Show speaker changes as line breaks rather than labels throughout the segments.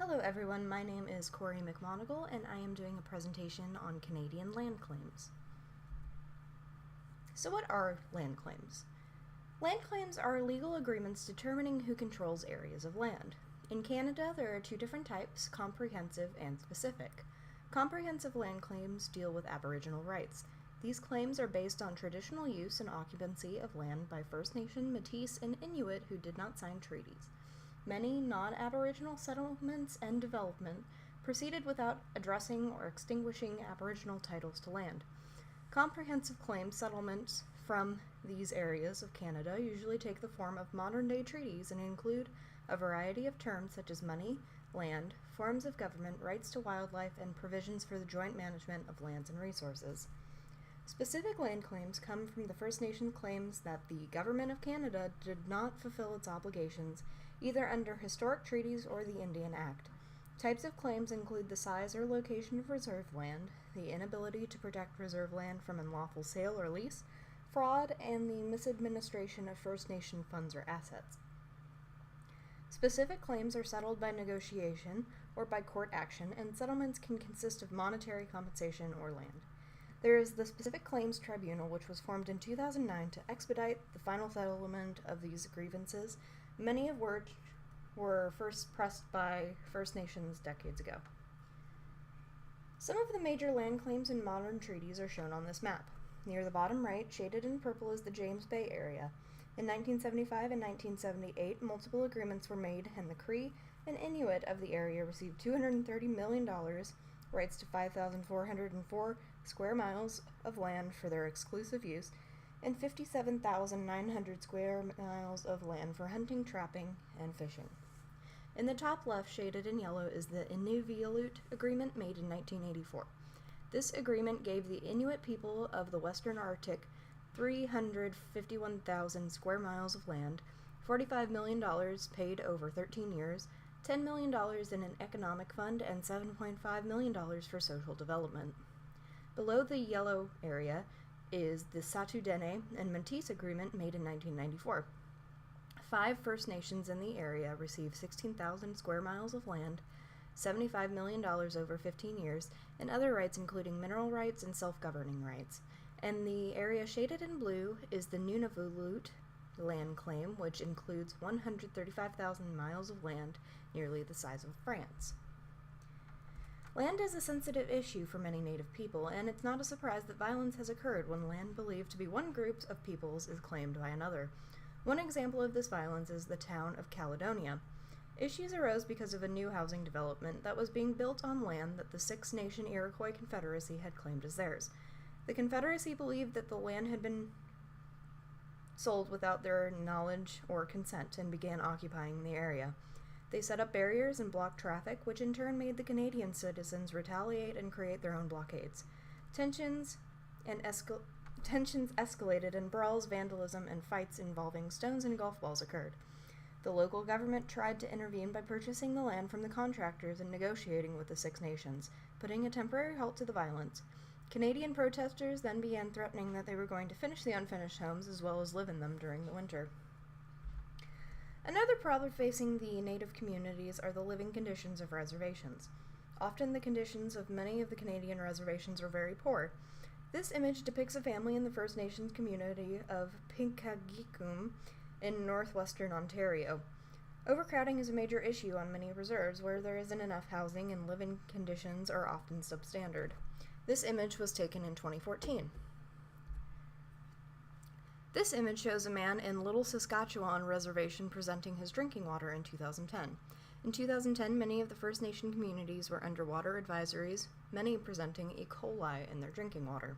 Hello everyone, my name is Corey McMonagle and I am doing a presentation on Canadian land claims. So what are land claims? Land claims are legal agreements determining who controls areas of land. In Canada, there are two different types, comprehensive and specific. Comprehensive land claims deal with Aboriginal rights. These claims are based on traditional use and occupancy of land by First Nation, Métis, and Inuit who did not sign treaties. Many non-Aboriginal settlements and development proceeded without addressing or extinguishing Aboriginal titles to land. Comprehensive claim settlements from these areas of Canada usually take the form of modern-day treaties and include a variety of terms such as money, land, forms of government, rights to wildlife, and provisions for the joint management of lands and resources. Specific land claims come from the First Nation claims that the Government of Canada did not fulfill its obligations either under historic treaties or the Indian Act. Types of claims include the size or location of reserve land, the inability to protect reserve land from unlawful sale or lease, fraud, and the misadministration of First Nation funds or assets. Specific claims are settled by negotiation or by court action, and settlements can consist of monetary compensation or land. There is the Specific Claims Tribunal, which was formed in 2009 to expedite the final settlement of these grievances, many of which were first pressed by First Nations decades ago. Some of the major land claims in modern treaties are shown on this map. Near the bottom right, shaded in purple, is the James Bay area. In 1975 and 1978, multiple agreements were made, and the Cree and Inuit of the area received $230 million, rights to 5,404 square miles of land for their exclusive use, and 57,900 square miles of land for hunting, trapping, and fishing. In the top left, shaded in yellow, is the Inuvialut Agreement made in 1984. This agreement gave the Inuit people of the Western Arctic 351,000 square miles of land, $45 million paid over 13 years, $10 million in an economic fund, and $7.5 million for social development. Below the yellow area is the Satu Dene and Métis Agreement made in 1994. 5 First Nations in the area received 16,000 square miles of land, $75 million over 15 years, and other rights including mineral rights and self-governing rights. And the area shaded in blue is the Nunavut land claim, which includes 135,000 miles of land, nearly the size of France. Land is a sensitive issue for many Native people, and it's not a surprise that violence has occurred when land believed to be one group of peoples is claimed by another. One example of this violence is the town of Caledonia. Issues arose because of a new housing development that was being built on land that the Six Nation Iroquois Confederacy had claimed as theirs. The Confederacy believed that the land had been sold without their knowledge or consent and began occupying the area. They set up barriers and blocked traffic, which in turn made the Canadian citizens retaliate and create their own blockades. Tensions escalated, and brawls, vandalism, and fights involving stones and golf balls occurred. The local government tried to intervene by purchasing the land from the contractors and negotiating with the Six Nations, putting a temporary halt to the violence. Canadian protesters then began threatening that they were going to finish the unfinished homes as well as live in them during the winter. Another problem facing the Native communities are the living conditions of reservations. Often the conditions of many of the Canadian reservations are very poor. This image depicts a family in the First Nations community of Pinkagikum in northwestern Ontario. Overcrowding is a major issue on many reserves where there isn't enough housing and living conditions are often substandard. This image was taken in 2014. This image shows a man in Little Saskatchewan Reservation presenting his drinking water in 2010. In 2010, many of the First Nation communities were under water advisories, many presenting E. coli in their drinking water.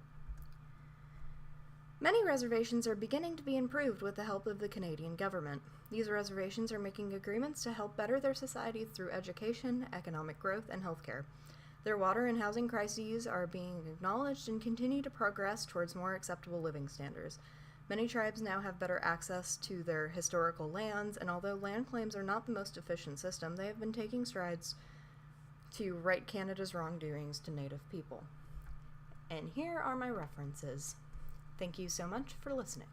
Many reservations are beginning to be improved with the help of the Canadian government. These reservations are making agreements to help better their societies through education, economic growth, and healthcare. Their water and housing crises are being acknowledged and continue to progress towards more acceptable living standards. Many tribes now have better access to their historical lands, and although land claims are not the most efficient system, they have been taking strides to right Canada's wrongdoings to Native people. And here are my references. Thank you so much for listening.